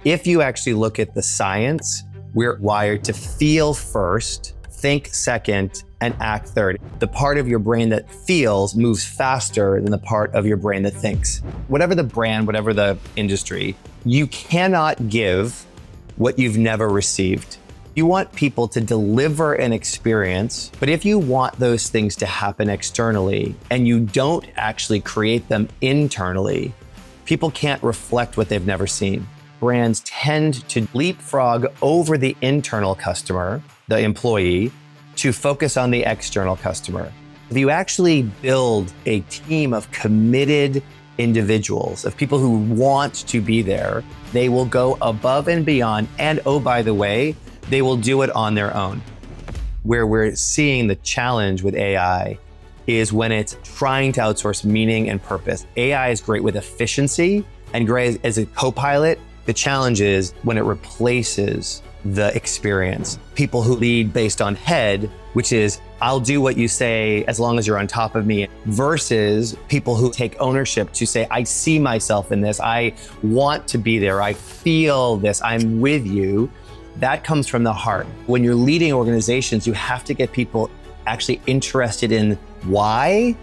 If you actually look at the science, we're wired to feel first, think second, and act third. The part of your brain that feels moves faster than the part of your brain that thinks. Whatever the brand, whatever the industry, you cannot give what you've never received. You want people to deliver an experience, but if you want those things to happen externally and you don't actually create them internally, people can't reflect what they've never seen. Brands tend to leapfrog over the internal customer, the employee, to focus on the external customer. If you actually build a team of committed individuals, of people who want to be there, they will go above and beyond. And oh, by the way, they will do it on their own. Where we're seeing the challenge with AI is when it's trying to outsource meaning and purpose. AI is great with efficiency and great as a co-pilot. The challenge is when it replaces the experience. People who lead based on head, which is, I'll do what you say as long as you're on top of me, versus people who take ownership to say, I see myself in this, I want to be there, I feel this, I'm with you. That comes from the heart. When you're leading organizations, you have to get people actually interested in why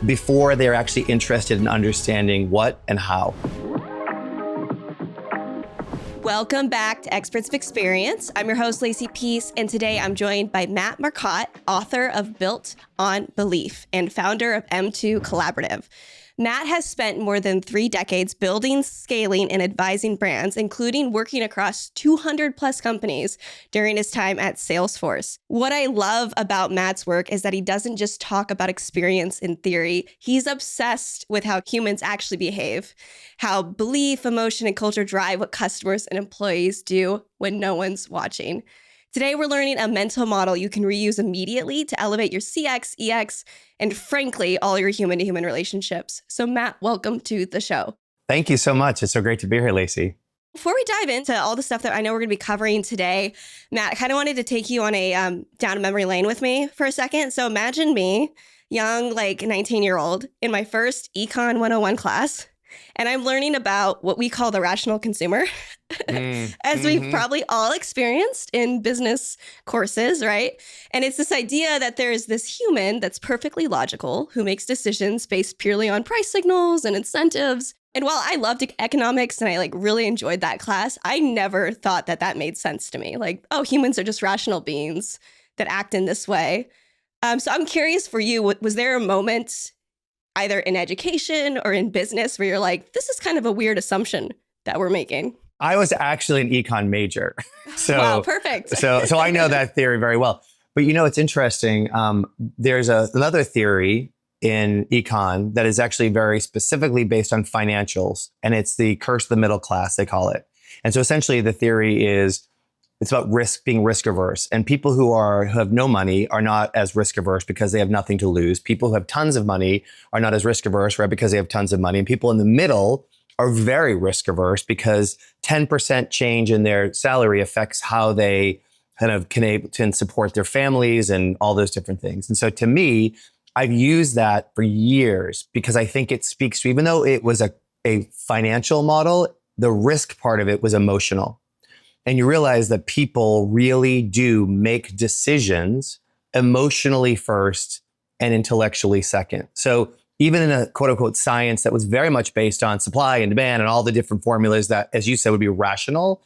before they're actually interested in understanding what and how. Welcome back to Experts of Experience. I'm your host, Lacey Peace, and today I'm joined by Matt Marcotte, author of Built on Belief and founder of M2 Collaborative. Matt has spent more than 3 decades building, scaling, and advising brands, including working across 200 plus companies during his time at Salesforce. What I love about Matt's work is that he doesn't just talk about experience in theory. He's obsessed with how humans actually behave, how belief, emotion, and culture drive what customers and employees do when no one's watching. Today, we're learning a mental model you can reuse immediately to elevate your CX, EX, and frankly, all your human-to-human relationships. So Matt, welcome to the show. Thank you so much. It's so great to be here, Lacey. Before we dive into all the stuff that I know we're going to be covering today, Matt, I kind of wanted to take you on a down memory lane with me for a second. So imagine me, young, 19-year-old, in my first Econ 101 class. And I'm learning about what we call the rational consumer, as we've probably all experienced in business courses, right? And it's this idea that there is this human that's perfectly logical who makes decisions based purely on price signals and incentives. And while I loved economics and I really enjoyed that class, I never thought that that made sense to me. Humans are just rational beings that act in this way. So I'm curious for you, was there a moment either in education or in business where you're like, this is kind of a weird assumption that we're making? I was actually an econ major. Wow, perfect. so I know that theory very well. But it's interesting. There's another theory in econ that is actually very specifically based on financials. And it's the curse of the middle class, they call it. And so essentially the theory is it's about being risk averse. And people who have no money are not as risk averse because they have nothing to lose. People who have tons of money are not as risk averse, right? Because they have tons of money. And people in the middle are very risk averse because 10% change in their salary affects how they can support their families and all those different things. And so to me, I've used that for years because I think it speaks to, even though it was a financial model, the risk part of it was emotional. And you realize that people really do make decisions emotionally first and intellectually second. So even in a quote unquote science that was very much based on supply and demand and all the different formulas that, as you said, would be rational,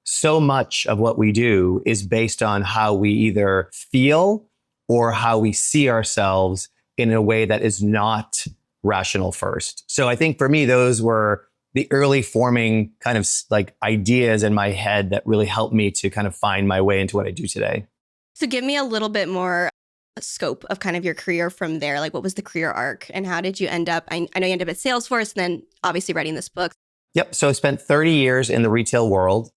so much of what we do is based on how we either feel or how we see ourselves in a way that is not rational first. So I think for me, those were the early forming kind of ideas in my head that really helped me to kind of find my way into what I do today. So give me a little bit more scope of kind of your career from there. What was the career arc and how did you end up? I know you ended up at Salesforce and then obviously writing this book. Yep. So I spent 30 years in the retail world.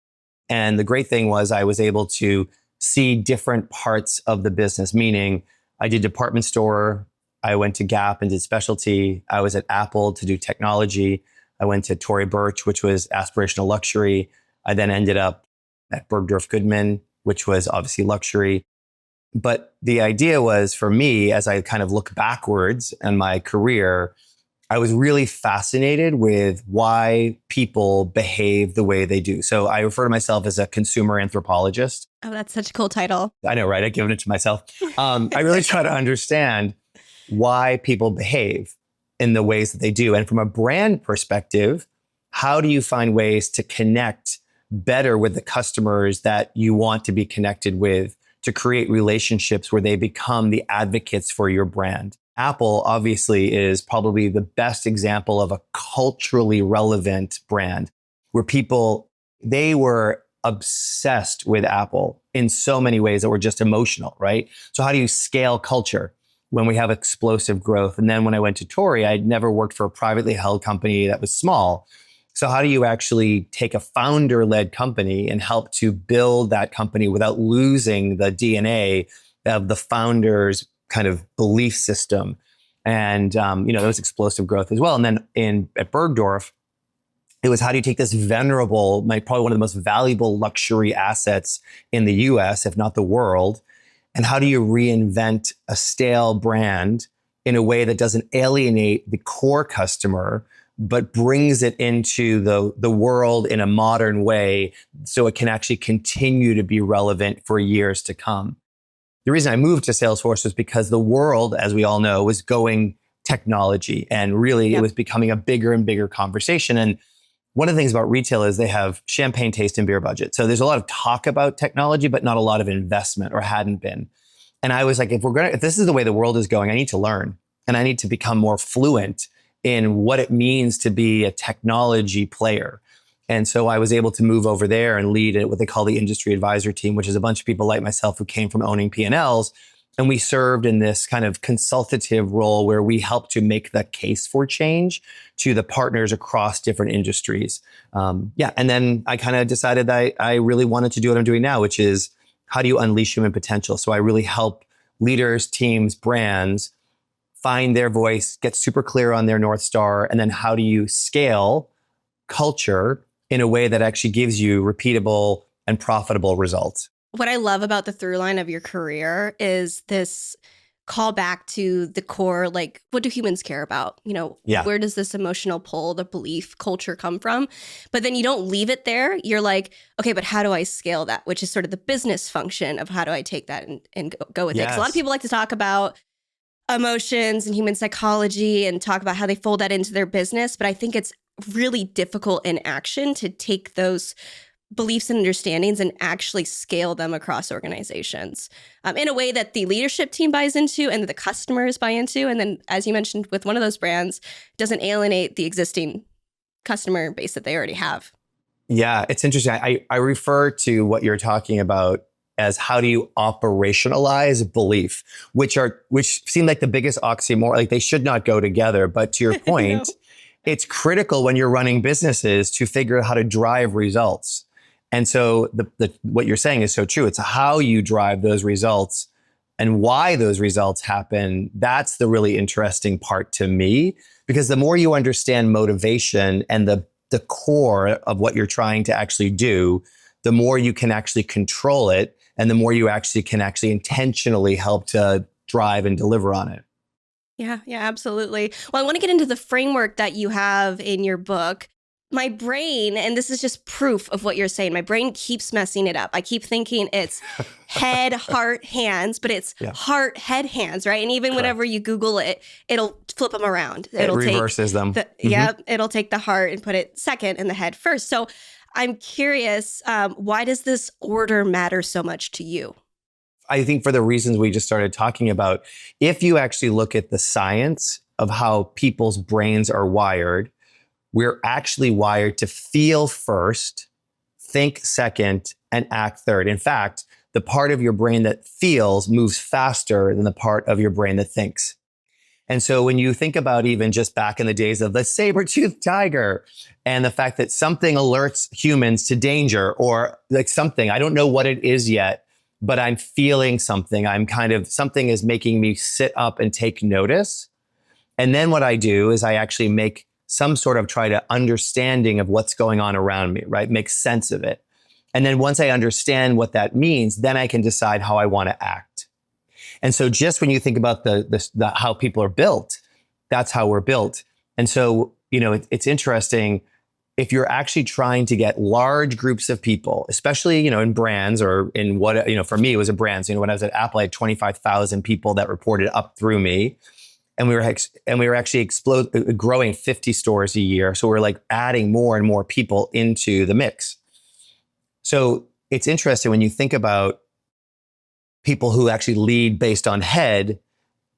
And the great thing was I was able to see different parts of the business, meaning I did department store. I went to Gap and did specialty. I was at Apple to do technology. I went to Tory Burch, which was aspirational luxury. I then ended up at Bergdorf Goodman, which was obviously luxury. But the idea was for me, as I kind of look backwards in my career, I was really fascinated with why people behave the way they do. So I refer to myself as a consumer anthropologist. Oh, that's such a cool title. I know, right? I've given it to myself. I really try to understand why people behave in the ways that they do. And from a brand perspective, how do you find ways to connect better with the customers that you want to be connected with, to create relationships where they become the advocates for your brand? Apple obviously is probably the best example of a culturally relevant brand where people, they were obsessed with Apple in so many ways that were just emotional, right? So how do you scale culture when we have explosive growth? And then when I went to Tory, I'd never worked for a privately held company that was small. So how do you actually take a founder-led company and help to build that company without losing the DNA of the founder's kind of belief system? And, there was explosive growth as well. And then at Bergdorf, it was how do you take this venerable, probably one of the most valuable luxury assets in the US, if not the world, and how do you reinvent a stale brand in a way that doesn't alienate the core customer, but brings it into the world in a modern way so it can actually continue to be relevant for years to come? The reason I moved to Salesforce was because the world, as we all know, was going technology, and really It was becoming a bigger and bigger conversation. And one of the things about retail is they have champagne taste and beer budget. So there's a lot of talk about technology, but not a lot of investment, or hadn't been. And I was like, if this is the way the world is going, I need to learn, and I need to become more fluent in what it means to be a technology player. And so I was able to move over there and lead what they call the industry advisor team, which is a bunch of people like myself who came from owning P&Ls. And we served in this kind of consultative role where we helped to make the case for change to the partners across different industries. And then I kind of decided that I really wanted to do what I'm doing now, which is how do you unleash human potential? So I really help leaders, teams, brands find their voice, get super clear on their North Star, and then how do you scale culture in a way that actually gives you repeatable and profitable results? What I love about the through line of your career is this call back to the core, like, what do humans care about? Where does this emotional pull, the belief culture come from? But then you don't leave it there. You're like, okay, but how do I scale that? Which is sort of the business function of how do I take that and go with it? Because a lot of people like to talk about emotions and human psychology and talk about how they fold that into their business. But I think it's really difficult in action to take those beliefs and understandings and actually scale them across organizations in a way that the leadership team buys into and that the customers buy into. And then, as you mentioned, with one of those brands, doesn't alienate the existing customer base that they already have. Yeah, it's interesting. I refer to what you're talking about as how do you operationalize belief, which seem like the biggest oxymoron. Like they should not go together. But to your point, it's critical when you're running businesses to figure out how to drive results. And so what you're saying is so true. It's how you drive those results and why those results happen. That's the really interesting part to me, because the more you understand motivation and the core of what you're trying to actually do, the more you can actually control it, and the more you actually can intentionally help to drive and deliver on it. Yeah, absolutely. Well, I want to get into the framework that you have in your book. My brain, and this is just proof of what you're saying, my brain keeps messing it up. I keep thinking it's head, heart, hands, but it's heart, head, hands, right? And even whenever you Google it, it'll flip them around. It reverses them. It'll take the heart and put it second and the head first. So I'm curious, why does this order matter so much to you? I think for the reasons we just started talking about, if you actually look at the science of how people's brains are wired, we're actually wired to feel first, think second, and act third. In fact, the part of your brain that feels moves faster than the part of your brain that thinks. And so when you think about even just back in the days of the saber-toothed tiger and the fact that something alerts humans to danger, or like something, I don't know what it is yet, but I'm feeling something. Something is making me sit up and take notice. And then what I do is I actually make some sort of understanding of what's going on around me, right? Make sense of it. And then once I understand what that means, then I can decide how I want to act. And so just when you think about the how people are built, that's how we're built. And so, it's interesting if you're actually trying to get large groups of people, especially, in brands or in what, for me, it was a brand. So, when I was at Apple, I had 25,000 people that reported up through me. And we were actually growing 50 stores a year. So we're like adding more and more people into the mix. So it's interesting when you think about people who actually lead based on head,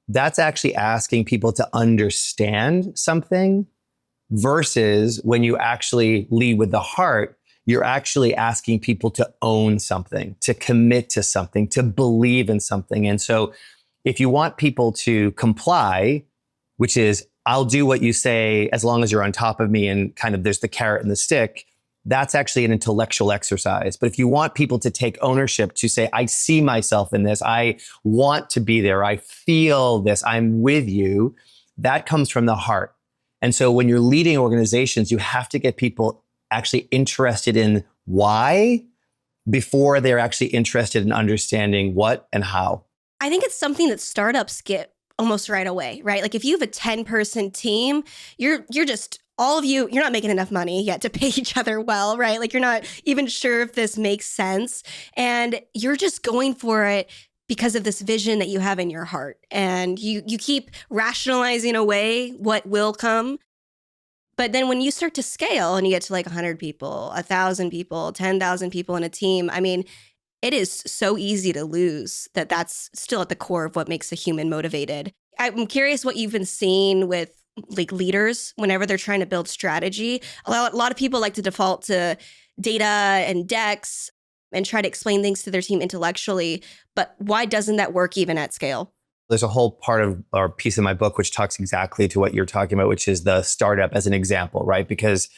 that's actually asking people to understand something versus when you actually lead with the heart, you're actually asking people to own something, to commit to something, to believe in something. And so if you want people to comply, which is I'll do what you say as long as you're on top of me and kind of there's the carrot and the stick, that's actually an intellectual exercise. But if you want people to take ownership, to say, I see myself in this, I want to be there, I feel this, I'm with you, that comes from the heart. And so when you're leading organizations, you have to get people actually interested in why before they're actually interested in understanding what and how. I think it's something that startups get almost right away, right? Like if you have a 10-person team, you're just all of you're not making enough money yet to pay each other well, right? Like you're not even sure if this makes sense. And you're just going for it because of this vision that you have in your heart. And you keep rationalizing away what will come. But then when you start to scale and you get to like 100 people, 1,000 people, 10,000 people in a team, I mean, it is so easy to lose that's still at the core of what makes a human motivated. I'm curious what you've been seeing with like leaders whenever they're trying to build strategy. A lot of people like to default to data and decks and try to explain things to their team intellectually. But why doesn't that work even at scale? There's a whole part of or piece of my book which talks exactly to what you're talking about, which is the startup as an example, right? Because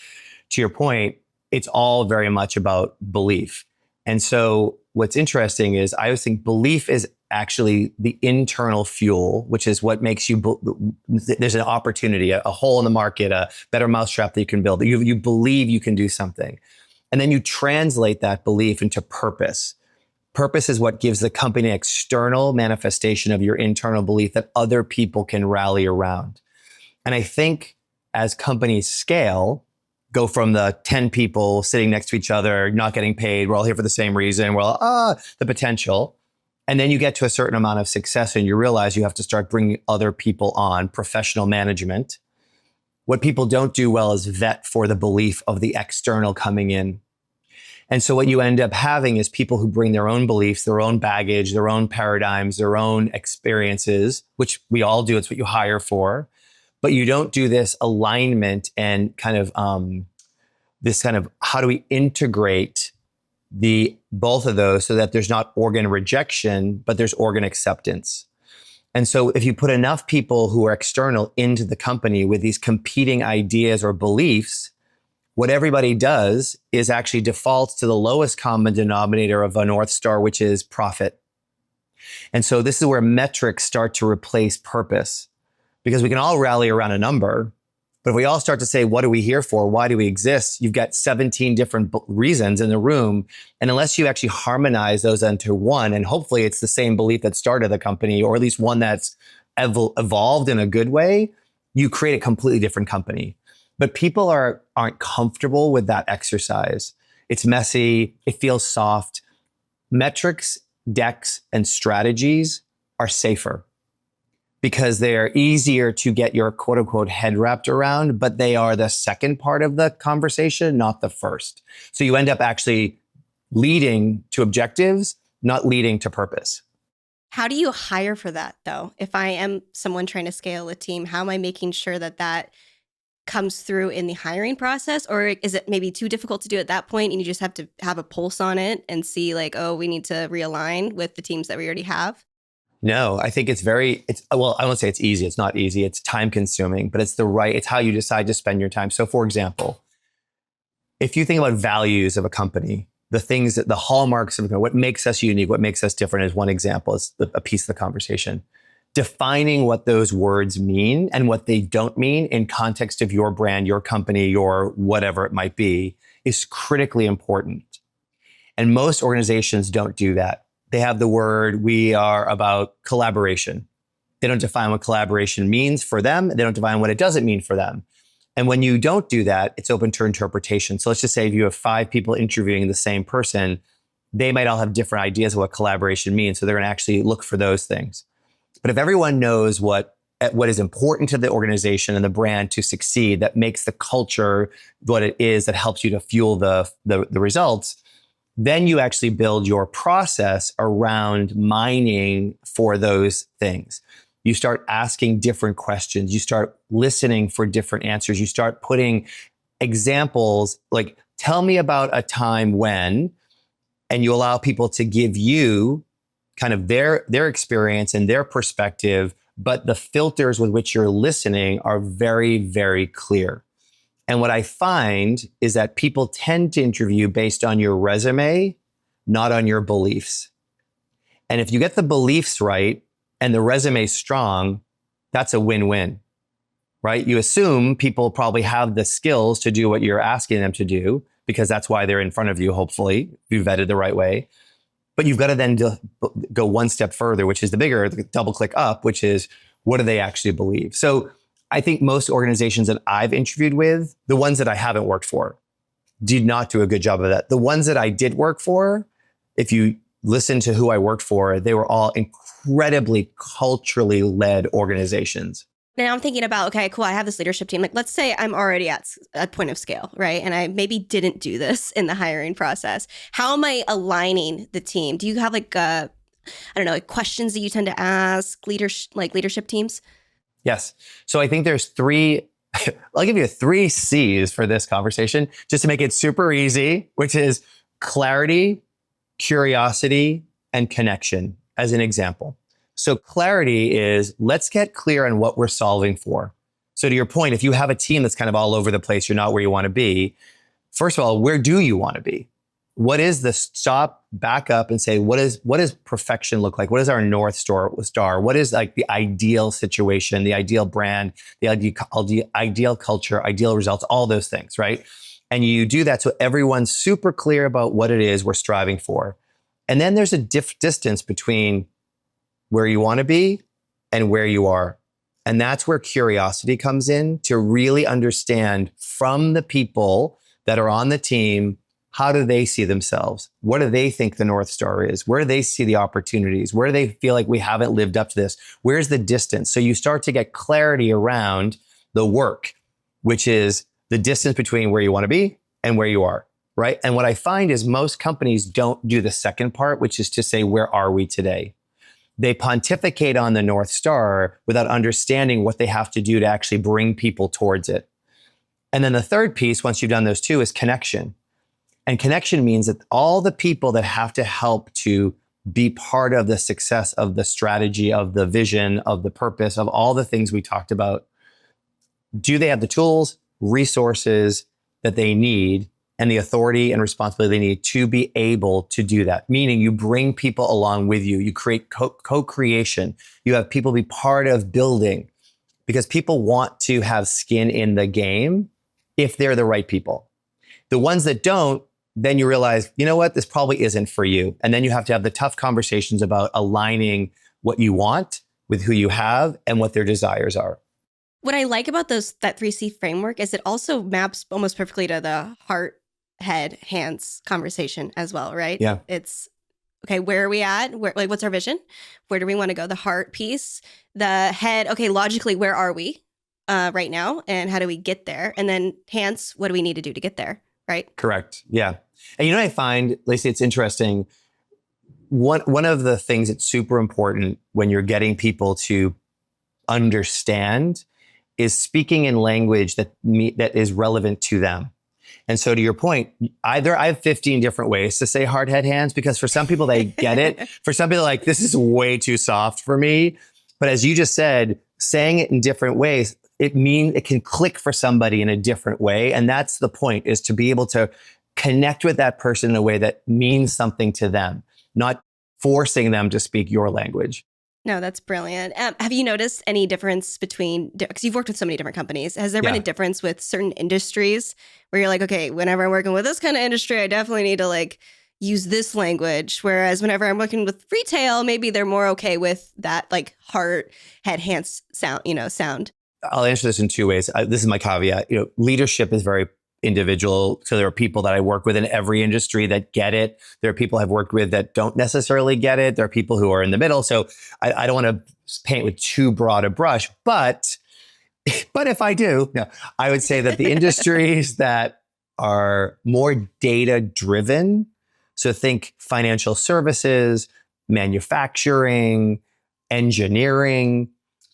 to your point, it's all very much about belief. And so what's interesting is I always think belief is actually the internal fuel, which is what makes you, there's an opportunity, a hole in the market, a better mousetrap that you can build. You believe you can do something. And then you translate that belief into purpose. Purpose is what gives the company an external manifestation of your internal belief that other people can rally around. And I think as companies scale, go from the 10 people sitting next to each other, not getting paid, we're all here for the same reason, we're all, the potential. And then you get to a certain amount of success and you realize you have to start bringing other people on, professional management. What people don't do well is vet for the belief of the external coming in. And so what you end up having is people who bring their own beliefs, their own baggage, their own paradigms, their own experiences, which we all do. It's what you hire for. But you don't do this alignment and kind of this kind of how do we integrate both of those so that there's not organ rejection, but there's organ acceptance. And so if you put enough people who are external into the company with these competing ideas or beliefs, what everybody does is actually defaults to the lowest common denominator of a North Star, which is profit. And so this is where metrics start to replace purpose, because we can all rally around a number, but if we all start to say, what are we here for? Why do we exist? You've got 17 different reasons in the room. And unless you actually harmonize those into one, and hopefully it's the same belief that started the company, or at least one that's evolved in a good way, you create a completely different company. But people aren't comfortable with that exercise. It's messy. It feels soft. Metrics, decks, and strategies are safer because they're easier to get your quote unquote head wrapped around, but they are the second part of the conversation, not the first. So you end up actually leading to objectives, not leading to purpose. How do you hire for that though? If I am someone trying to scale a team, how am I making sure that comes through in the hiring process? Or is it maybe too difficult to do at that point and you just have to have a pulse on it and see like, oh, we need to realign with the teams that we already have? No, I think well, I won't say it's easy. It's not easy. It's time consuming, but it's how you decide to spend your time. So for example, if you think about values of a company, the hallmarks of what makes us unique, what makes us different is one example. It's a piece of the conversation. Defining what those words mean and what they don't mean in context of your brand, your company, your whatever it might be, is critically important. And most organizations don't do that. They have the word, we are about collaboration. They don't define what collaboration means for them. They don't define what it doesn't mean for them. And when you don't do that, it's open to interpretation. So let's just say if you have 5 people interviewing the same person, they might all have different ideas of what collaboration means. So they're going to actually look for those things. But if everyone knows what is important to the organization and the brand to succeed, that makes the culture what it is, that helps you to fuel the results, then you actually build your process around mining for those things. You start asking different questions. You start listening for different answers. You start putting examples like, tell me about a time when, and you allow people to give you kind of their experience and their perspective, but the filters with which you're listening are very, very clear. And what I find is that people tend to interview based on your resume, not on your beliefs. And if you get the beliefs right and the resume strong, that's a win-win, right? You assume people probably have the skills to do what you're asking them to do, because that's why they're in front of you, hopefully, if you vetted the right way. But you've got to then go one step further, which is the bigger, double click up, which is what do they actually believe? So I think most organizations that I've interviewed with, the ones that I haven't worked for, did not do a good job of that. The ones that I did work for, if you listen to who I worked for, they were all incredibly culturally led organizations. Now I'm thinking about, okay, cool, I have this leadership team. Like, let's say I'm already at a point of scale, right? And I maybe didn't do this in the hiring process. How am I aligning the team? Do you have like, I don't know, like questions that you tend to ask leadership teams? Yes. So I think there's 3, I'll give you 3 C's for this conversation, just to make it super easy, which is clarity, curiosity, and connection, as an example. So clarity is, let's get clear on what we're solving for. So to your point, if you have a team that's kind of all over the place, you're not where you want to be. First of all, where do you want to be? What is the stop, back up and say, what does perfection look like? What is our North Star? What is like the ideal situation, the ideal brand, the ideal culture, ideal results, all those things, right? And you do that so everyone's super clear about what it is we're striving for. And then there's a distance between where you want to be and where you are. And that's where curiosity comes in, to really understand from the people that are on the team, how do they see themselves? What do they think the North Star is? Where do they see the opportunities? Where do they feel like we haven't lived up to this? Where's the distance? So you start to get clarity around the work, which is the distance between where you want to be and where you are, right? And what I find is most companies don't do the second part, which is to say, where are we today? They pontificate on the North Star without understanding what they have to do to actually bring people towards it. And then the third piece, once you've done those 2, is connection. And connection means that all the people that have to help to be part of the success of the strategy, of the vision, of the purpose, of all the things we talked about, do they have the tools, resources that they need, and the authority and responsibility they need to be able to do that? Meaning you bring people along with you. You create co-creation. You have people be part of building, because people want to have skin in the game if they're the right people. The ones that don't, then you realize, you know what, this probably isn't for you. And then you have to have the tough conversations about aligning what you want with who you have and what their desires are. What I like about that 3C framework is it also maps almost perfectly to the heart, head, hands conversation as well, right? Yeah. It's, okay, where are we at? What's our vision? Where do we want to go? The heart piece, the head, okay, logically, where are we right now? And how do we get there? And then hands, what do we need to do to get there, right? Correct. Yeah. And you know what I find, Lacey, it's interesting. One of the things that's super important when you're getting people to understand is speaking in language that is relevant to them. And so to your point, I have 15 different ways to say hard head hands, because for some people, they get it. For some people, like, this is way too soft for me. But as you just said, saying it in different ways, it can click for somebody in a different way. And that's the point, is to be able to connect with that person in a way that means something to them, not forcing them to speak your language. No, that's brilliant. Have you noticed any difference between, because you've worked with so many different companies, has there been a difference with certain industries where you're like, okay, whenever I'm working with this kind of industry, I definitely need to like use this language. Whereas whenever I'm working with retail, maybe they're more okay with that like heart, head, hands sound, sound. I'll answer this in two ways. This is my caveat. Leadership is very individual. So there are people that I work with in every industry that get it. There are people I've worked with that don't necessarily get it. There are people who are in the middle. So I don't want to paint with too broad a brush, but if I do, no, I would say that the industries that are more data driven, so think financial services, manufacturing, engineering,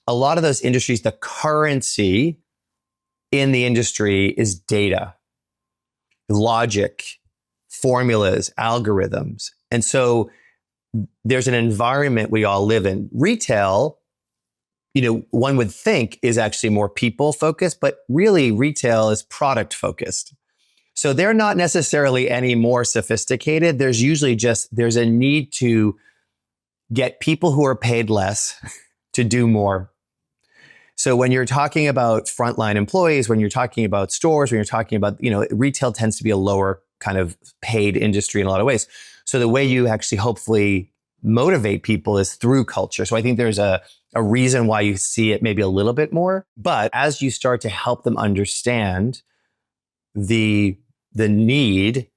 a lot of those industries, the currency in the industry is data, logic, formulas, algorithms. And so there's an environment we all live in. Retail, one would think is actually more people focused, but really retail is product focused. So they're not necessarily any more sophisticated. There's usually there's a need to get people who are paid less to do more. So when you're talking about frontline employees, when you're talking about stores, when you're talking about, retail tends to be a lower kind of paid industry in a lot of ways. So the way you actually hopefully motivate people is through culture. So I think there's a reason why you see it maybe a little bit more. But as you start to help them understand the need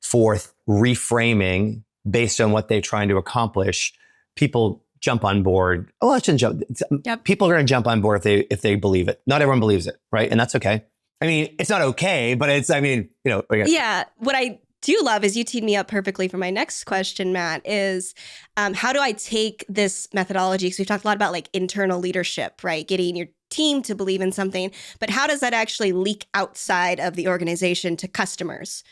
for reframing based on what they're trying to accomplish, people jump on board. Oh, I shouldn't jump. Yep. People are going to jump on board if they believe it. Not everyone believes it, right? And that's okay. I mean, it's not okay, but Yeah. What I do love is you teed me up perfectly for my next question, Matt, is how do I take this methodology? Because we've talked a lot about like internal leadership, right? Getting your team to believe in something, but how does that actually leak outside of the organization to customers?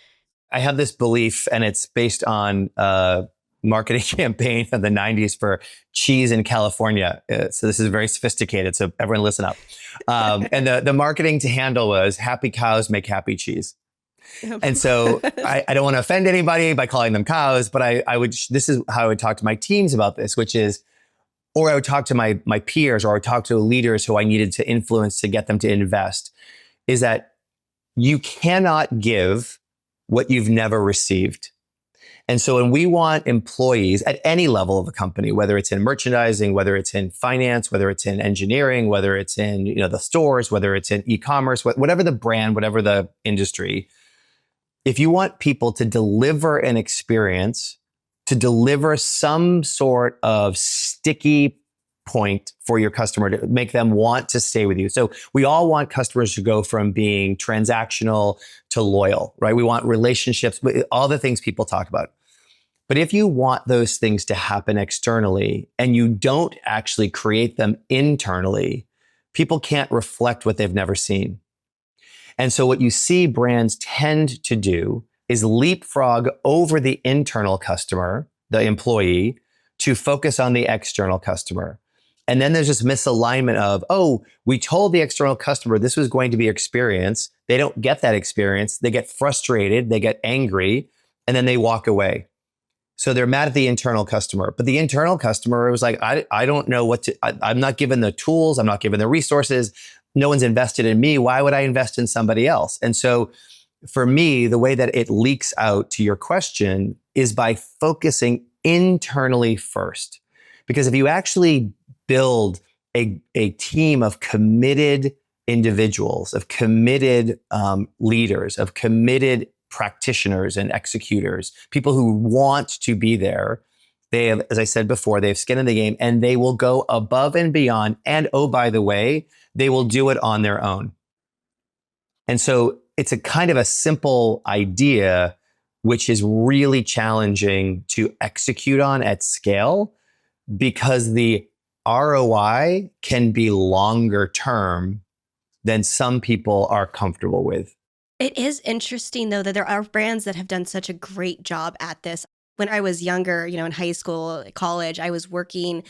I have this belief, and it's based on marketing campaign of the 90s for cheese in California. So this is very sophisticated. So everyone listen up. And the marketing to handle was happy cows make happy cheese. And so I don't want to offend anybody by calling them cows, but this is how I would talk to my teams about this, which is, or I would talk to my peers, or I would talk to leaders who I needed to influence to get them to invest, is that you cannot give what you've never received. And so when we want employees at any level of a company, whether it's in merchandising, whether it's in finance, whether it's in engineering, whether it's in the stores, whether it's in e-commerce, whatever the brand, whatever the industry, if you want people to deliver an experience, to deliver some sort of sticky point for your customer to make them want to stay with you. So we all want customers to go from being transactional to loyal, right? We want relationships, all the things people talk about. But if you want those things to happen externally and you don't actually create them internally, people can't reflect what they've never seen. And so what you see brands tend to do is leapfrog over the internal customer, the employee, to focus on the external customer. And then there's this misalignment of, we told the external customer this was going to be your experience. They don't get that experience. They get frustrated. They get angry, and then they walk away. So they're mad at the internal customer. But the internal customer was like, I don't know what to, I'm not given the tools. I'm not given the resources. No one's invested in me. Why would I invest in somebody else? And so for me, the way that it leaks out to your question is by focusing internally first. Because if you actually build a team of committed individuals, of committed leaders, of committed practitioners and executors, people who want to be there, they have, as I said before, they have skin in the game, and they will go above and beyond. And oh, by the way, they will do it on their own. And so it's a kind of a simple idea, which is really challenging to execute on at scale, because the ROI can be longer term than some people are comfortable with. It is interesting, though, that there are brands that have done such a great job at this. When I was younger, in high school, college, I was working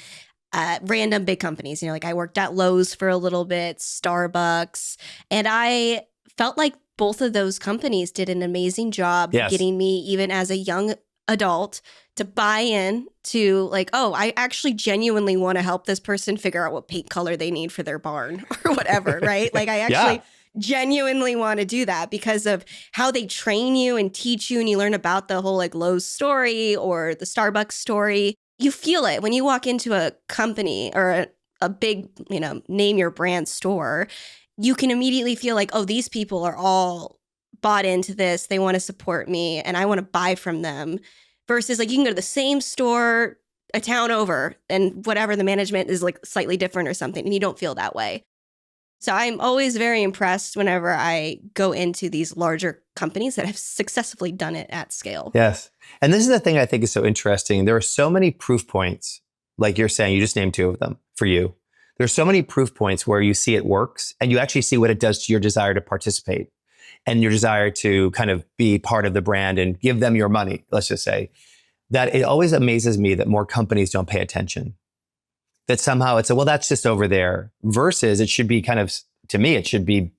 at random big companies. Like I worked at Lowe's for a little bit, Starbucks, and I felt like both of those companies did an amazing job getting me, even as a young adult, to buy in to like, I actually genuinely want to help this person figure out what paint color they need for their barn or whatever, right? Like I actually genuinely want to do that because of how they train you and teach you, and you learn about the whole like Lowe's story or the Starbucks story. You feel it when you walk into a company or a big, name your brand store. You can immediately feel like, oh, these people are all bought into this. They want to support me and I want to buy from them. Versus like you can go to the same store a town over and whatever, the management is like slightly different or something, and you don't feel that way. So I'm always very impressed whenever I go into these larger companies that have successfully done it at scale. Yes. And this is the thing I think is so interesting. There are so many proof points, like you're saying, you just named two of them for you. There's so many proof points where you see it works and you actually see what it does to your desire to participate and your desire to kind of be part of the brand and give them your money, let's just say, that it always amazes me that more companies don't pay attention. That somehow it's well, that's just over there, versus it should be kind of, to me, it should be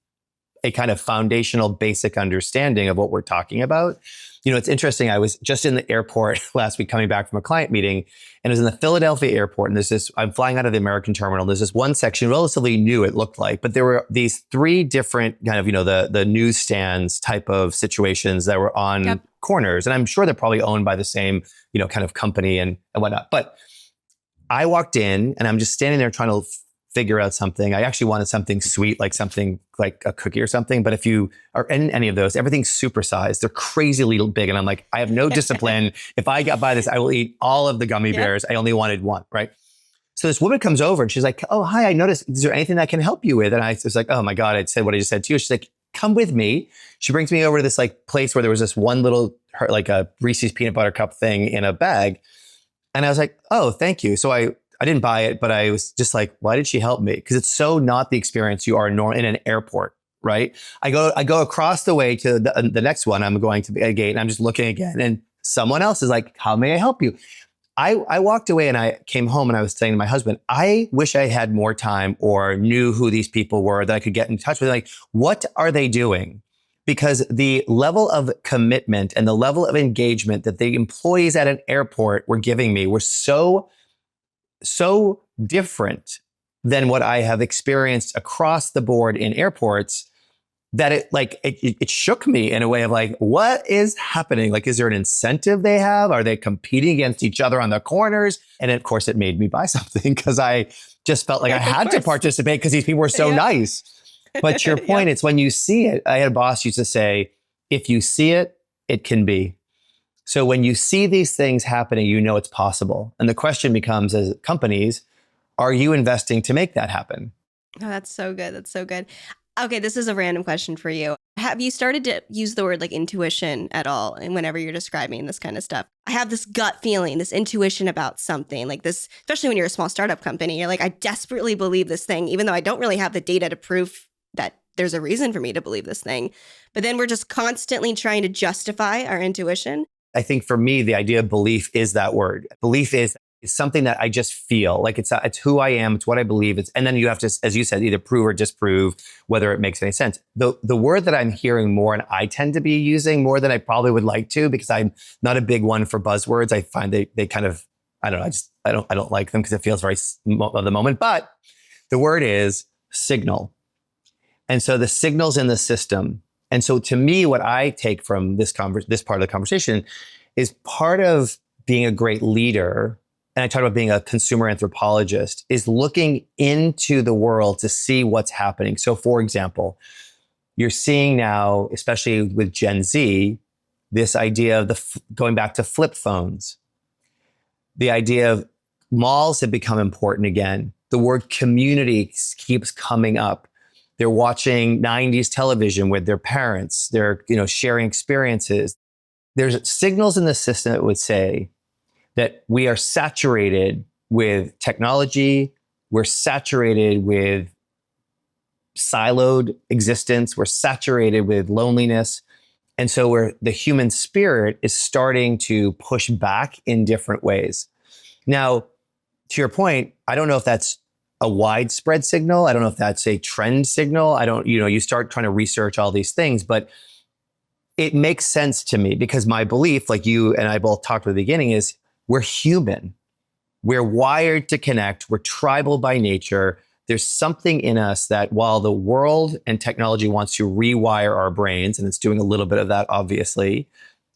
a kind of foundational basic understanding of what we're talking about. It's interesting. I was just in the airport last week coming back from a client meeting, and it was in the Philadelphia airport. And I'm flying out of the American terminal. There's this one section, relatively new, it looked like, but there were these three different kind of, the newsstands type of situations that were on corners. And I'm sure they're probably owned by the same, kind of company and whatnot. But I walked in and I'm just standing there trying to figure out something. I actually wanted something sweet, like something like a cookie or something. But if you are in any of those, everything's supersized. They're crazily big. And I'm like, I have no discipline. If I got by this, I will eat all of the gummy bears. I only wanted one, right? So this woman comes over and she's like, oh, hi, I noticed, is there anything that I can help you with? And I was like, oh my God, I said what I just said to you. She's like, come with me. She brings me over to this like place where there was this one little, like a Reese's peanut butter cup thing in a bag. And I was like, oh, thank you. So I didn't buy it, but I was just like, why did she help me? Because it's so not the experience you are in an airport, right? I go across the way to the next one. I'm going to a gate and I'm just looking again. And someone else is like, how may I help you? I walked away and I came home and I was saying to my husband, I wish I had more time or knew who these people were that I could get in touch with. Like, what are they doing? Because the level of commitment and the level of engagement that the employees at an airport were giving me were so different than what I have experienced across the board in airports that it shook me in a way of like, what is happening? Like, is there an incentive they have? Are they competing against each other on the corners? And of course, it made me buy something because I just felt like I had to participate because these people were so nice. But to your point, it's when you see it. I had a boss used to say, if you see it, it can be. So when you see these things happening, you know it's possible. And the question becomes, as companies, are you investing to make that happen? Oh, that's so good. That's so good. Okay, this is a random question for you. Have you started to use the word like intuition at all? And whenever you're describing this kind of stuff, I have this gut feeling, this intuition about something like this, especially when you're a small startup company. You're like, I desperately believe this thing, even though I don't really have the data to prove that there's a reason for me to believe this thing. But then we're just constantly trying to justify our intuition. I think for me, the idea of belief is that word. Belief is something that I just feel like it's who I am. It's what I believe. And then you have to, as you said, either prove or disprove whether it makes any sense. The word that I'm hearing more, and I tend to be using more than I probably would like to, because I'm not a big one for buzzwords. I find they kind of, I don't know. I don't like them because it feels very of the moment. But the word is signal. And so the signals in the system. And so to me, what I take from this part of the conversation is part of being a great leader, and I talk about being a consumer anthropologist, is looking into the world to see what's happening. So for example, you're seeing now, especially with Gen Z, this idea of going back to flip phones. The idea of malls have become important again. The word community keeps coming up. They're watching 90s television with their parents. They're, sharing experiences. There's signals in the system that would say that we are saturated with technology. We're saturated with siloed existence. We're saturated with loneliness. And so the human spirit is starting to push back in different ways. Now, to your point, I don't know if that's a widespread signal. I don't know if that's a trend signal. I don't, you start trying to research all these things, but it makes sense to me because my belief, like you and I both talked at the beginning, is we're human. We're wired to connect. We're tribal by nature. there's something in us that while the world and technology wants to rewire our brains, and it's doing a little bit of that, obviously,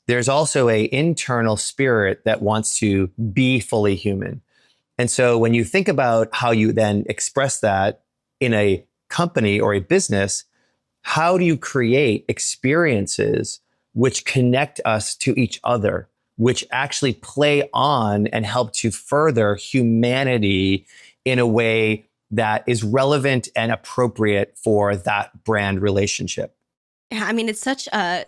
there's also a internal spirit that wants to be fully human. And so when you think about how you then express that in a company or a business, how do you create experiences which connect us to each other, which actually play on and help to further humanity in a way that is relevant and appropriate for that brand relationship? Yeah, I mean, it's such a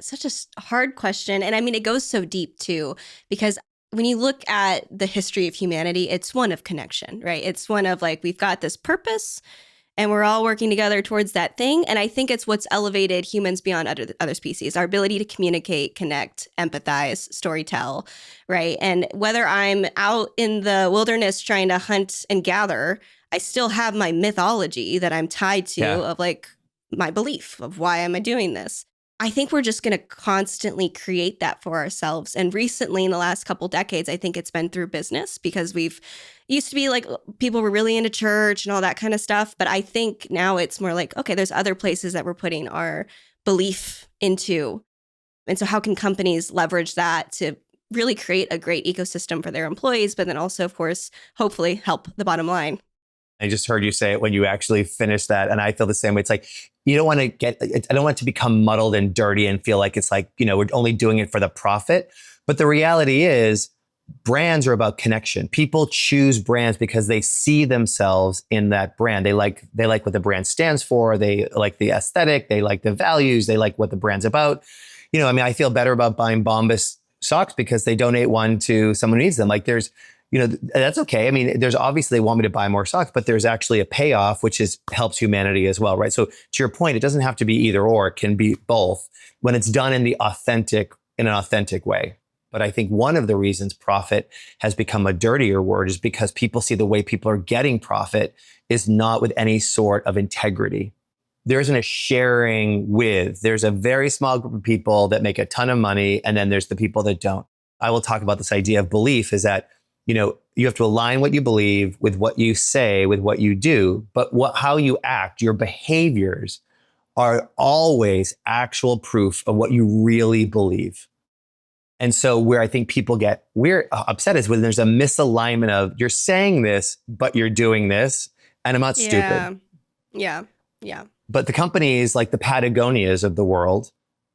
hard question. And I mean, it goes so deep too, because when you look at the history of humanity, it's one of connection, right? It's one of like, we've got this purpose and we're all working together towards that thing. And I think it's what's elevated humans beyond other species, our ability to communicate, connect, empathize, storytell, right? And whether I'm out in the wilderness trying to hunt and gather, I still have my mythology that I'm tied to of like my belief of why am I doing this. I think we're just going to constantly create that for ourselves. And recently, in the last couple decades, I think it's been through business because we've used to be like people were really into church and all that kind of stuff. But I think now it's more like, okay, there's other places that we're putting our belief into. And so how can companies leverage that to really create a great ecosystem for their employees, but then also, of course, hopefully help the bottom line? I just heard you say it when you actually finished that. And I feel the same way. It's like, you don't want to I don't want it to become muddled and dirty and feel like it's like, we're only doing it for the profit. But the reality is brands are about connection. People choose brands because they see themselves in that brand. They like what the brand stands for. They like the aesthetic. They like the values. They like what the brand's about. I mean, I feel better about buying Bombas socks because they donate one to someone who needs them. Like that's okay. I mean, there's obviously they want me to buy more socks, but there's actually a payoff, which helps humanity as well, right? So to your point, it doesn't have to be either or, it can be both when it's done in an authentic way. But I think one of the reasons profit has become a dirtier word is because people see the way people are getting profit is not with any sort of integrity. There isn't a sharing with. There's a very small group of people that make a ton of money, and then there's the people that don't. I will talk about this idea of belief is that you have to align what you believe with what you say, with what you do, but how you act, your behaviors are always actual proof of what you really believe. And so where I think people get upset is when there's a misalignment of you're saying this, but you're doing this, and I'm not stupid. Yeah. But the companies like the Patagonias of the world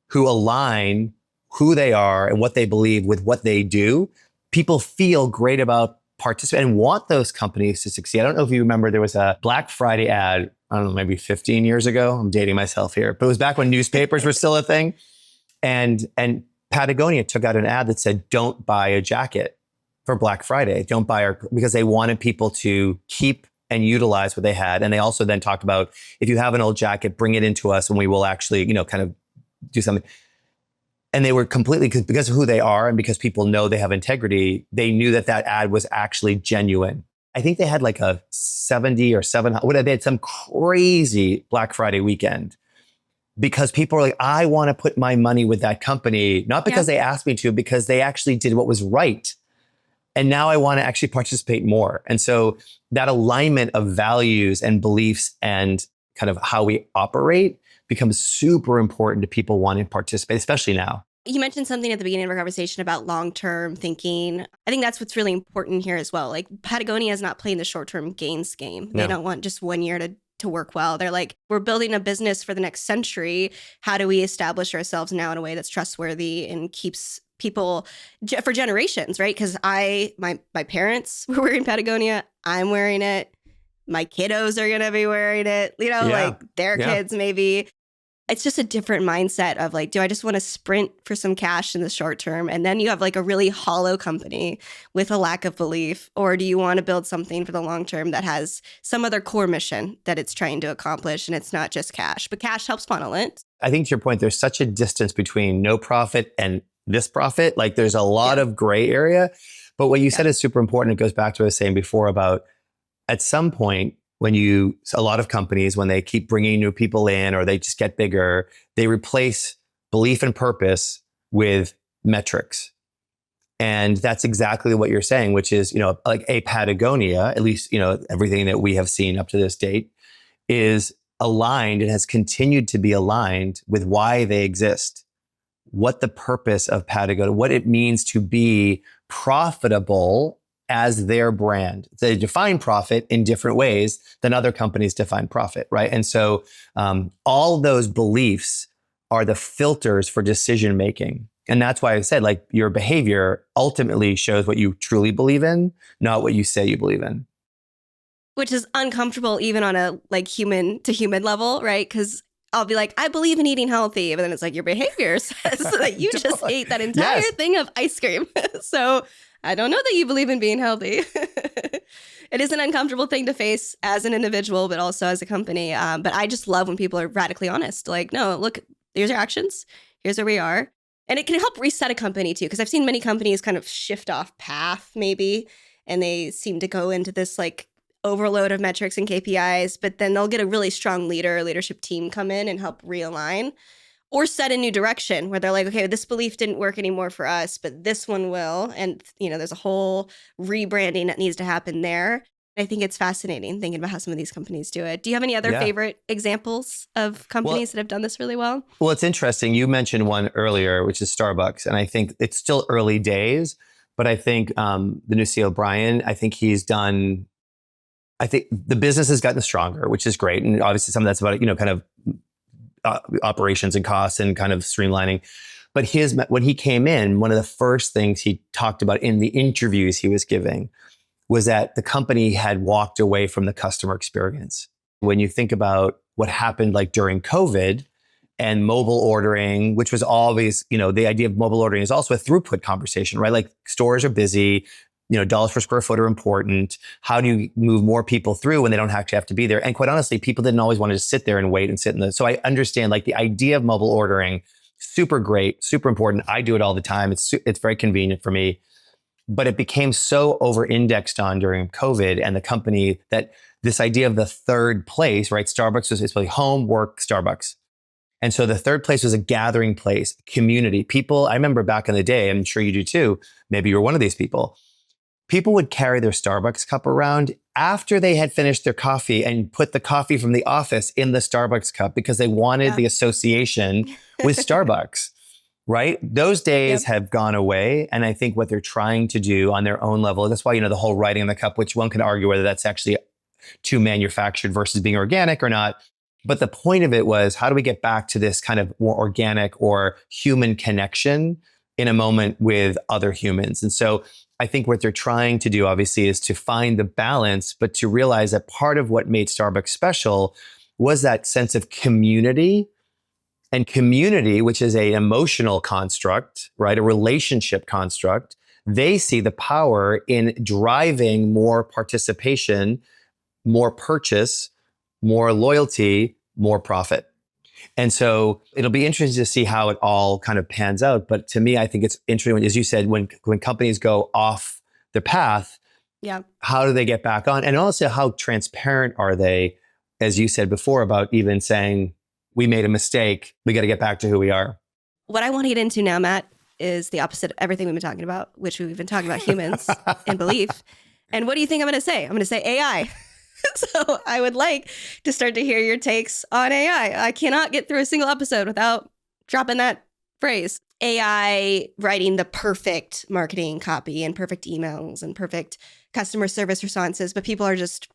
who align who they are and what they believe with what they do, people feel great about participating and want those companies to succeed. I don't know if you remember, there was a Black Friday ad, I don't know, maybe 15 years ago. I'm dating myself here, but it was back when newspapers were still a thing. And Patagonia took out an ad that said, don't buy a jacket for Black Friday. Don't buy because they wanted people to keep and utilize what they had. And they also then talked about, if you have an old jacket, bring it into us and we will actually, kind of do something. And they were completely, because of who they are and because people know they have integrity, they knew that ad was actually genuine. I think they had like a 70 or 700, they had some crazy Black Friday weekend because people were like, I want to put my money with that company, not because they asked me to, because they actually did what was right. And now I want to actually participate more. And so that alignment of values and beliefs and kind of how we operate becomes super important to people wanting to participate, especially now. You mentioned something at the beginning of our conversation about long-term thinking. I think that's what's really important here as well. Like Patagonia is not playing the short-term gains game. They don't want just 1 year to work well. They're like, we're building a business for the next century. How do we establish ourselves now in a way that's trustworthy and keeps people for generations, right? Because my parents were wearing Patagonia. I'm wearing it. My kiddos are going to be wearing it, like their kids maybe. It's just a different mindset of like, do I just want to sprint for some cash in the short term? And then you have like a really hollow company with a lack of belief. Or do you want to build something for the long term that has some other core mission that it's trying to accomplish? And it's not just cash, but cash helps funnel it. I think to your point, there's such a distance between no profit and this profit. Like there's a lot of gray area. But what you said is super important. It goes back to what I was saying before about at some point, a lot of companies, when they keep bringing new people in or they just get bigger, they replace belief and purpose with metrics. And that's exactly what you're saying, which is, like a Patagonia, at least, everything that we have seen up to this date, is aligned and has continued to be aligned with why they exist, what the purpose of Patagonia, what it means to be profitable as their brand. They define profit in different ways than other companies define profit, right? And so all those beliefs are the filters for decision making. And that's why I said, like, your behavior ultimately shows what you truly believe in, not what you say you believe in. Which is uncomfortable even on a like human to human level, right? Because I'll be like, I believe in eating healthy, but then it's like your behavior says that you just ate that entire thing of ice cream. So I don't know that you believe in being healthy. It is an uncomfortable thing to face as an individual, but also as a company. But I just love when people are radically honest. Like, no, look, here's our actions. Here's where we are. And it can help reset a company too, because I've seen many companies kind of shift off path maybe, and they seem to go into this like overload of metrics and KPIs, but then they'll get a really strong leadership team come in and help realign or set a new direction where they're like, okay, this belief didn't work anymore for us, but this one will. And, you know, there's a whole rebranding that needs to happen there. I think it's fascinating thinking about how some of these companies do it. Do you have any other favorite examples of companies that have done this really well? Well, it's interesting. You mentioned one earlier, which is Starbucks. And I think it's still early days, but I think the new CEO, Brian, I think the business has gotten stronger, which is great. And obviously some of that's about, kind of operations and costs and kind of streamlining. But when he came in, one of the first things he talked about in the interviews he was giving was that the company had walked away from the customer experience. When you think about what happened like during COVID and mobile ordering, which was always, the idea of mobile ordering is also a throughput conversation, right? Like stores are busy, dollars per square foot are important. How do you move more people through when they don't actually have to be there? And quite honestly, people didn't always want to just sit there and wait and sit in the, so I understand like the idea of mobile ordering, super great, super important. I do it all the time. It's very convenient for me. But it became so over-indexed on during COVID and the company that this idea of the third place, right? Starbucks was basically home, work, Starbucks. And so the third place was a gathering place, community. People, I remember back in the day, I'm sure you do too, maybe you're one of these people. People would carry their Starbucks cup around after they had finished their coffee and put the coffee from the office in the Starbucks cup because they wanted the association with Starbucks. Right? Those days have gone away. And I think what they're trying to do on their own level, that's why, the whole writing on the cup, which one can argue whether that's actually too manufactured versus being organic or not. But the point of it was, how do we get back to this kind of more organic or human connection in a moment with other humans? And so I think what they're trying to do, obviously, is to find the balance, but to realize that part of what made Starbucks special was that sense of community. And community, which is an emotional construct, right? A relationship construct, they see the power in driving more participation, more purchase, more loyalty, more profit. And so it'll be interesting to see how it all kind of pans out. But to me, I think it's interesting, as you said, when companies go off the path, how do they get back on? And also, how transparent are they, as you said before, about even saying, we made a mistake, we got to get back to who we are. What I want to get into now, Matt, is the opposite of everything we've been talking about, which we've been talking about humans and belief. And what do you think I'm going to say? I'm going to say AI. So I would like to start to hear your takes on AI. I cannot get through a single episode without dropping that phrase. AI writing the perfect marketing copy and perfect emails and perfect customer service responses, but people are just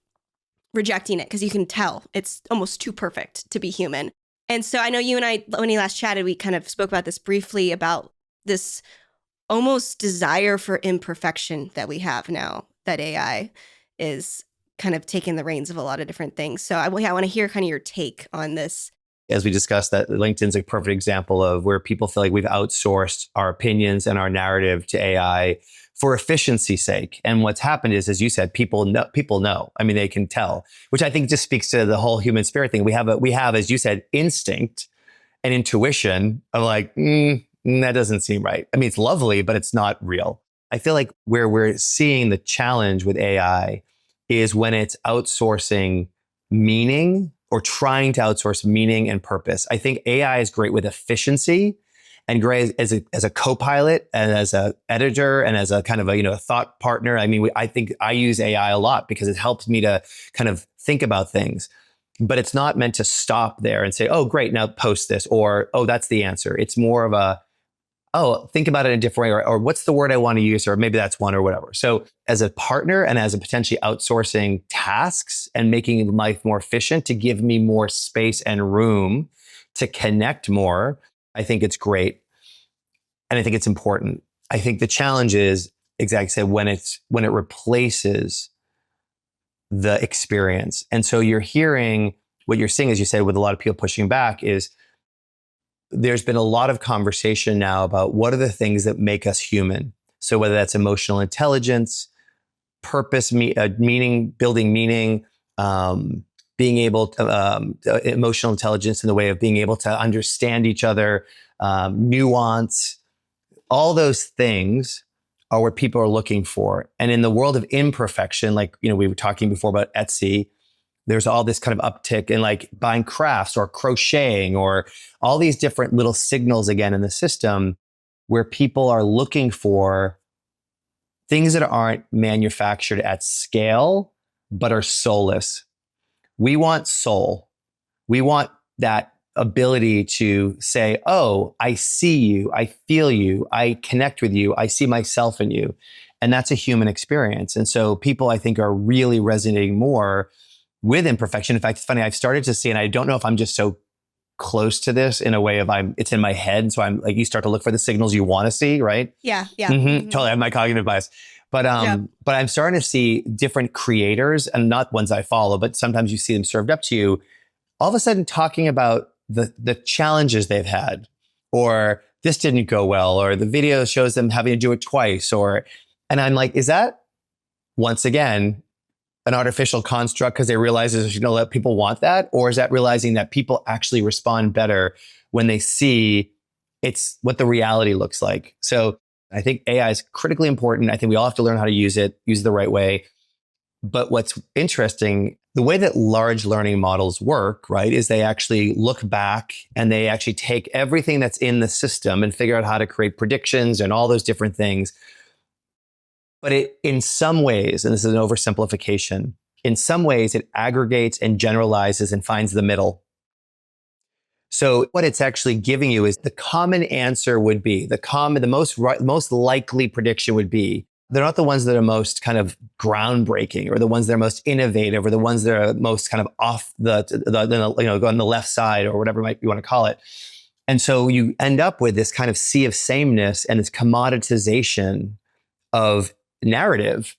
rejecting it because you can tell it's almost too perfect to be human. And so I know you and I, when we last chatted, we kind of spoke about this briefly, about this almost desire for imperfection that we have now, that AI is kind of taking the reins of a lot of different things. So I want to hear kind of your take on this. As we discussed, that LinkedIn's a perfect example of where people feel like we've outsourced our opinions and our narrative to AI for efficiency's sake. And what's happened is, as you said, people know. I mean, they can tell, which I think just speaks to the whole human spirit thing. We have, as you said, instinct and intuition of like, that doesn't seem right. I mean, it's lovely, but it's not real. I feel like where we're seeing the challenge with AI is when it's outsourcing meaning or trying to outsource meaning and purpose. I think AI is great with efficiency and great as a co-pilot and as an editor and as a kind of a thought partner. I mean, I think I use AI a lot because it helps me to kind of think about things. But it's not meant to stop there and say, oh, great, now post this, or, oh, that's the answer. It's more of a, oh, think about it in a different way, or what's the word I want to use, or maybe that's one or whatever. So as a partner and as a potentially outsourcing tasks and making life more efficient to give me more space and room to connect more, I think it's great. And I think it's important. I think the challenge is, exactly said, when it replaces the experience. And so you're hearing, what you're seeing, as you said, with a lot of people pushing back, is there's been a lot of conversation now about what are the things that make us human. So whether that's emotional intelligence, purpose, meaning, building meaning, being able to, emotional intelligence in the way of being able to understand each other, nuance, all those things are what people are looking for. And in the world of imperfection, like, we were talking before about Etsy, there's all this kind of uptick in like buying crafts or crocheting or all these different little signals again in the system where people are looking for things that aren't manufactured at scale, but are soulless. We want soul. We want that ability to say, oh, I see you, I feel you, I connect with you, I see myself in you. And that's a human experience. And so people, I think, are really resonating more with imperfection. In fact, it's funny, I've started to see, and I don't know if I'm just so close to this in a way of it's in my head. So I'm like, you start to look for the signals you want to see, right? Yeah. Totally, I have my cognitive bias. But but I'm starting to see different creators, and not ones I follow, but sometimes you see them served up to you, all of a sudden talking about the challenges they've had, or this didn't go well, or the video shows them having to do it twice, and I'm like, is that, once again, an artificial construct because they realize that people want that? Or is that realizing that people actually respond better when they see it's what the reality looks like? So I think AI is critically important. I think we all have to learn how to use it the right way. But what's interesting, the way that large learning models work, right, is they actually look back and they actually take everything that's in the system and figure out how to create predictions and all those different things. But it, in some ways, and this is an oversimplification, in some ways it aggregates and generalizes and finds the middle. So what it's actually giving you is the common answer would be, the most likely prediction would be, they're not the ones that are most kind of groundbreaking or the ones that are most innovative or the ones that are most kind of off go on the left side or whatever you want to call it. And so you end up with this kind of sea of sameness and this commoditization of narrative.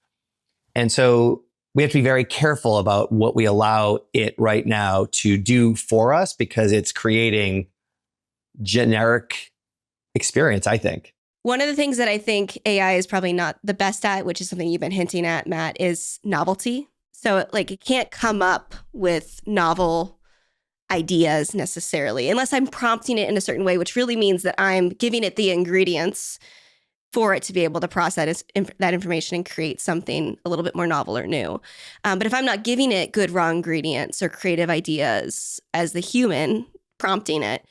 And so we have to be very careful about what we allow it right now to do for us, because it's creating generic experience, I think. One of the things that I think AI is probably not the best at, which is something you've been hinting at, Matt, is novelty. So it can't come up with novel ideas necessarily, unless I'm prompting it in a certain way, which really means that I'm giving it the ingredients for it to be able to process that information and create something a little bit more novel or new. But if I'm not giving it good raw ingredients or creative ideas as the human prompting it,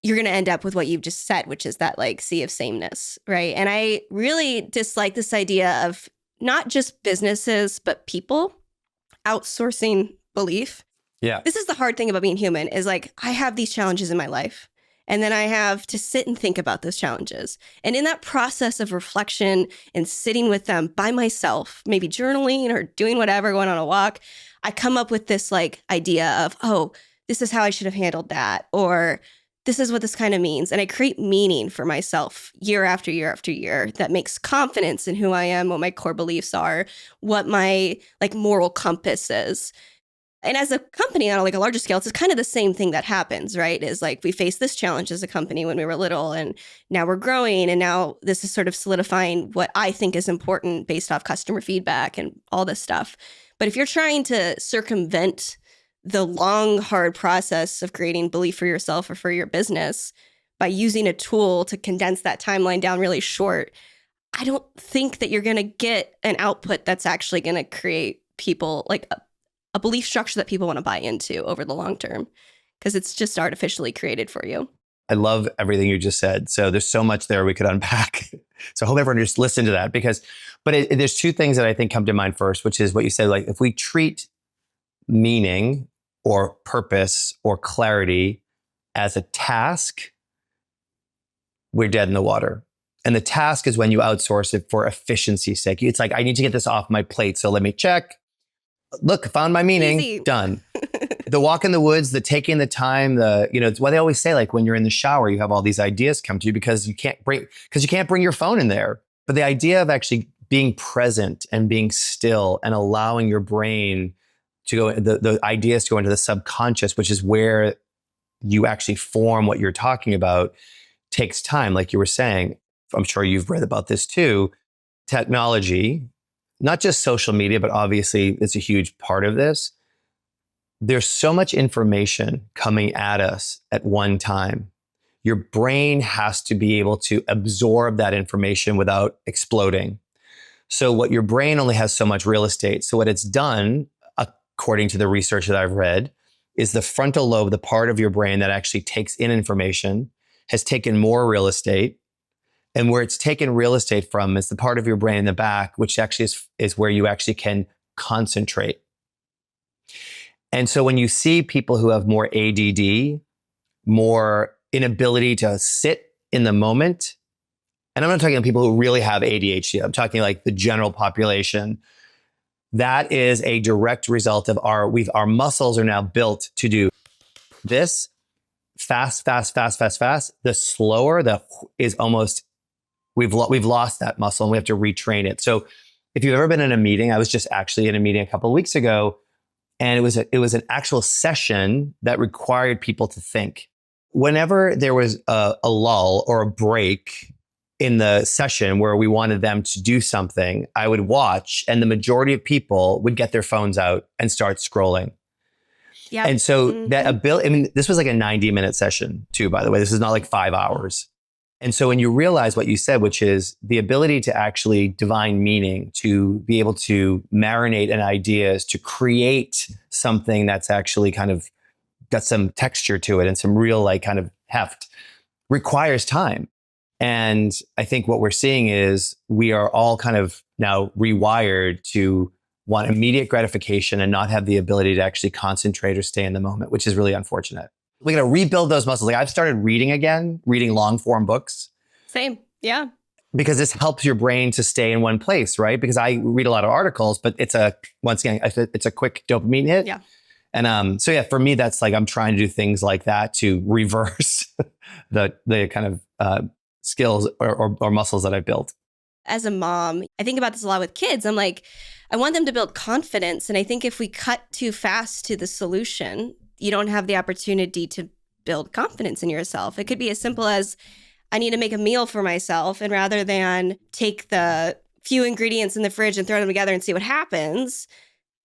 you're going to end up with what you've just said, which is that sea of sameness, right? And I really dislike this idea of not just businesses, but people outsourcing belief. Yeah. This is the hard thing about being human, is I have these challenges in my life. And then I have to sit and think about those challenges. And in that process of reflection and sitting with them by myself, maybe journaling or doing whatever, going on a walk, I come up with this idea of, oh, this is how I should have handled that. Or this is what this kind of means. And I create meaning for myself year after year after year that makes confidence in who I am, what my core beliefs are, what my moral compass is. And as a company on a larger scale, it's kind of the same thing that happens, right? Is we faced this challenge as a company when we were little, and now we're growing. And now this is sort of solidifying what I think is important based off customer feedback and all this stuff. But if you're trying to circumvent the long, hard process of creating belief for yourself or for your business by using a tool to condense that timeline down really short, I don't think that you're going to get an output that's actually going to create people a belief structure that people want to buy into over the long term, because it's just artificially created for you. I love everything you just said. So there's so much there we could unpack. So I hope everyone just listen to that, there's two things that I think come to mind first, which is what you said, if we treat meaning or purpose or clarity as a task, we're dead in the water. And the task is when you outsource it for efficiency's sake. It's like, I need to get this off my plate. So let me check. Look, found my meaning, Easy. done. The walk in the woods, the taking the time, it's why they always say, like, when you're in the shower, you have all these ideas come to you because you can't bring your phone in there. But the idea of actually being present and being still and allowing your brain to go, the ideas to go into the subconscious, which is where you actually form what you're talking about, takes time. Like you were saying, I'm sure you've read about this too. Technology, not just social media, but obviously it's a huge part of this. There's so much information coming at us at one time. Your brain has to be able to absorb that information without exploding. So what your brain only has so much real estate. So what it's done, according to the research that I've read, is the frontal lobe, the part of your brain that actually takes in information, has taken more real estate. And where it's taken real estate from is the part of your brain in the back, which actually is where you actually can concentrate. And so when you see people who have more ADD, more inability to sit in the moment, and I'm not talking about people who really have ADHD, I'm talking like the general population, that is a direct result of our muscles are now built to do this fast. The slower is almost, we've lost that muscle and we have to retrain it. So if you've ever been in a meeting, I was just actually in a meeting a couple of weeks ago, and it was an actual session that required people to think. Whenever there was a lull or a break in the session where we wanted them to do something, I would watch, and the majority of people would get their phones out and start scrolling. Yeah. And so that ability, I mean, this was like a 90-minute session too, by the way. This is not like 5 hours. And so when you realize what you said, which is the ability to actually divine meaning, to be able to marinate in ideas, to create something that's actually kind of got some texture to it and some real like kind of heft, requires time. And I think what we're seeing is we are all kind of now rewired to want immediate gratification and not have the ability to actually concentrate or stay in the moment, which is really unfortunate. We're going to rebuild those muscles. Like I've started reading again, reading long form books. Same. Yeah. Because this helps your brain to stay in one place, right? Because I read a lot of articles, but it's a quick dopamine hit. Yeah. And so yeah, for me, that's like, I'm trying to do things like that to reverse the kind of skills or muscles that I built. As a mom, I think about this a lot with kids. I'm like, I want them to build confidence. And I think if we cut too fast to the solution, you don't have the opportunity to build confidence in yourself. It could be as simple as, I need to make a meal for myself. And rather than take the few ingredients in the fridge and throw them together and see what happens,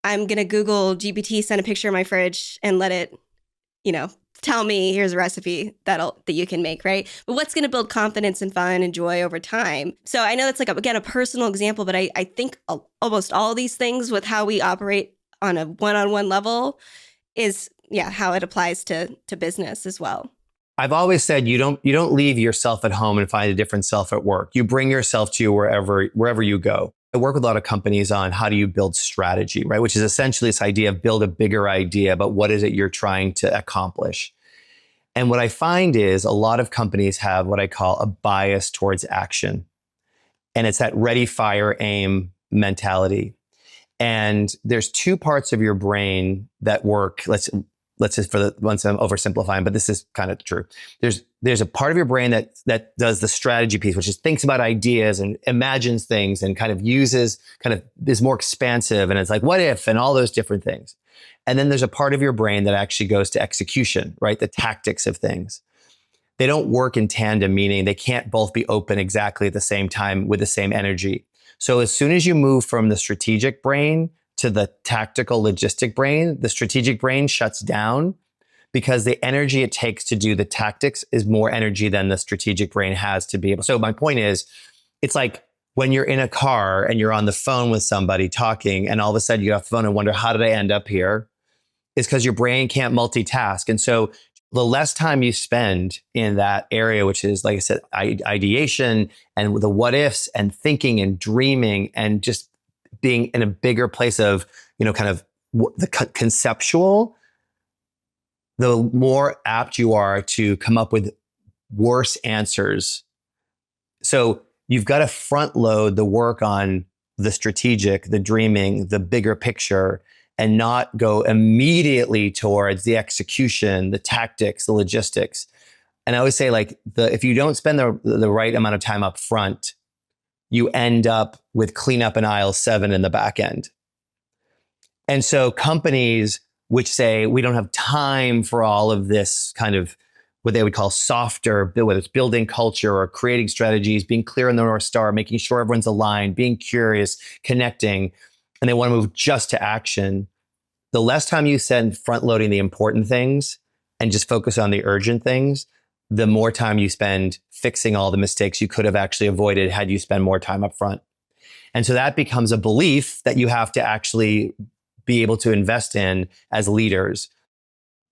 I'm going to Google GPT, send a picture of my fridge and let it, tell me, here's a recipe that you can make, right? But what's going to build confidence and fun and joy over time? So I know that's like, again, a personal example, but I think almost all these things with how we operate on a one-on-one level is, how it applies to business as well. I've always said you don't leave yourself at home and find a different self at work. You bring yourself to you wherever you go. I work with a lot of companies on how do you build strategy, right? Which is essentially this idea of build a bigger idea, but what is it you're trying to accomplish? And what I find is a lot of companies have what I call a bias towards action. And it's that ready, fire, aim mentality. And there's two parts of your brain that work. Let's just, for the ones I'm oversimplifying, but this is kind of true. There's a part of your brain that does the strategy piece, which is thinks about ideas and imagines things and kind of is more expansive. And it's like, what if, and all those different things. And then there's a part of your brain that actually goes to execution, right? The tactics of things. They don't work in tandem, meaning they can't both be open exactly at the same time with the same energy. So as soon as you move from the strategic brain to the tactical logistic brain, the strategic brain shuts down because the energy it takes to do the tactics is more energy than the strategic brain has to be able. So my point is, it's like when you're in a car and you're on the phone with somebody talking and all of a sudden you get off the phone and wonder, how did I end up here? It's because your brain can't multitask. And so the less time you spend in that area, which is, like I said, ideation and the what ifs and thinking and dreaming and just being in a bigger place of, kind of the conceptual, the more apt you are to come up with worse answers. So you've got to front load the work on the strategic, the dreaming, the bigger picture, and not go immediately towards the execution, the tactics, the logistics. And I always say, like, if you don't spend the right amount of time up front, you end up with cleanup in aisle 7 in the back end. And so companies which say we don't have time for all of this kind of what they would call softer, whether it's building culture or creating strategies, being clear on the North Star, making sure everyone's aligned, being curious, connecting, and they want to move just to action. The less time you spend front loading the important things and just focus on the urgent things, the more time you spend fixing all the mistakes you could have actually avoided had you spent more time up front. And so that becomes a belief that you have to actually be able to invest in as leaders.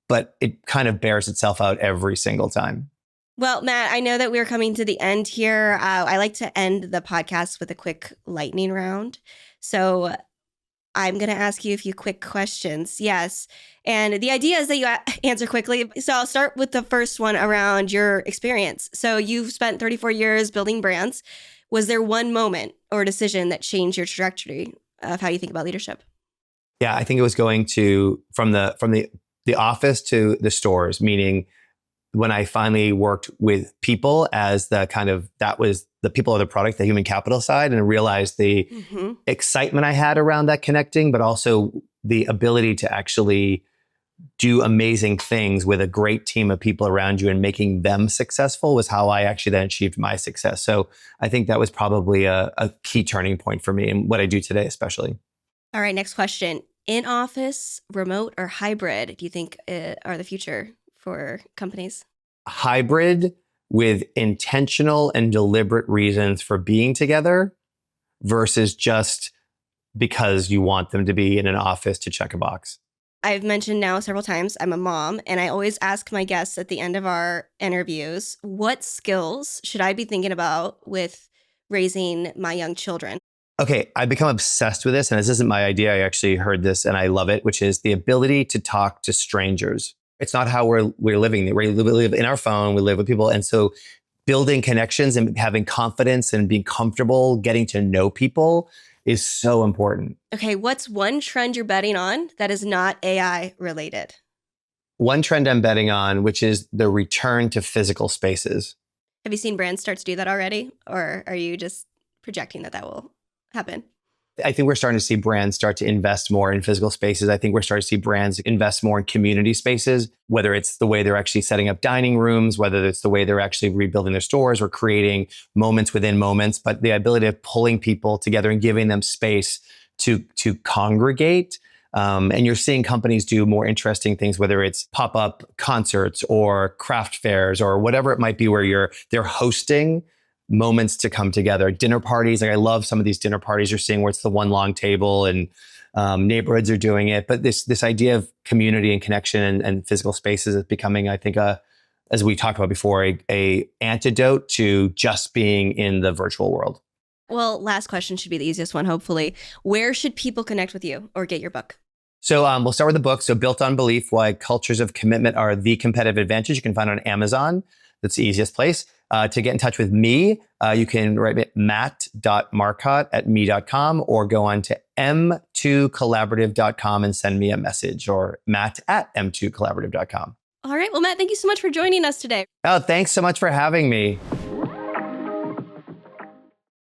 But it kind of bears itself out every single time. Well, Matt, I know that we're coming to the end here. I like to end the podcast with a quick lightning round. So I'm going to ask you a few quick questions. Yes. And the idea is that you answer quickly. So I'll start with the first one around your experience. So you've spent 34 years building brands. Was there one moment or decision that changed your trajectory of how you think about leadership? Yeah, I think it was going to from the office to the stores, meaning when I finally worked with people as that was the people of the product, the human capital side, and I realized the excitement I had around that connecting, but also the ability to actually do amazing things with a great team of people around you and making them successful was how I actually then achieved my success. So I think that was probably a key turning point for me and what I do today, especially. All right, next question. In office, remote, or hybrid, do you think are the future for companies? Hybrid with intentional and deliberate reasons for being together versus just because you want them to be in an office to check a box. I've mentioned now several times I'm a mom, and I always ask my guests at the end of our interviews, what skills should I be thinking about with raising my young children? Okay, I've become obsessed with this, and this isn't my idea. I actually heard this and I love it, which is the ability to talk to strangers. It's not how we're living. We live in our phone, we live with people. And so building connections and having confidence and being comfortable, getting to know people is so important. Okay, what's one trend you're betting on that is not AI related? One trend I'm betting on, which is the return to physical spaces. Have you seen brands start to do that already? Or are you just projecting that will happen? I think we're starting to see brands start to invest more in physical spaces. I think we're starting to see brands invest more in community spaces, whether it's the way they're actually setting up dining rooms, whether it's the way they're actually rebuilding their stores or creating moments within moments, but the ability of pulling people together and giving them space to congregate. And you're seeing companies do more interesting things, whether it's pop-up concerts or craft fairs or whatever it might be, where they're hosting moments to come together. Dinner parties, like I love some of these dinner parties you're seeing where it's the one long table and neighborhoods are doing it. But this idea of community and connection and physical spaces is becoming, I think, as we talked about before, a antidote to just being in the virtual world. Well, last question should be the easiest one, hopefully. Where should people connect with you or get your book? So we'll start with the book. So Built on Belief, Why Cultures of Commitment Are the Competitive Advantage. You can find it on Amazon. That's the easiest place. To get in touch with me, you can write me at matt.marcotte@me.com or go on to m2collaborative.com and send me a message, or matt@m2collaborative.com. All right. Well, Matt, thank you so much for joining us today. Oh, thanks so much for having me.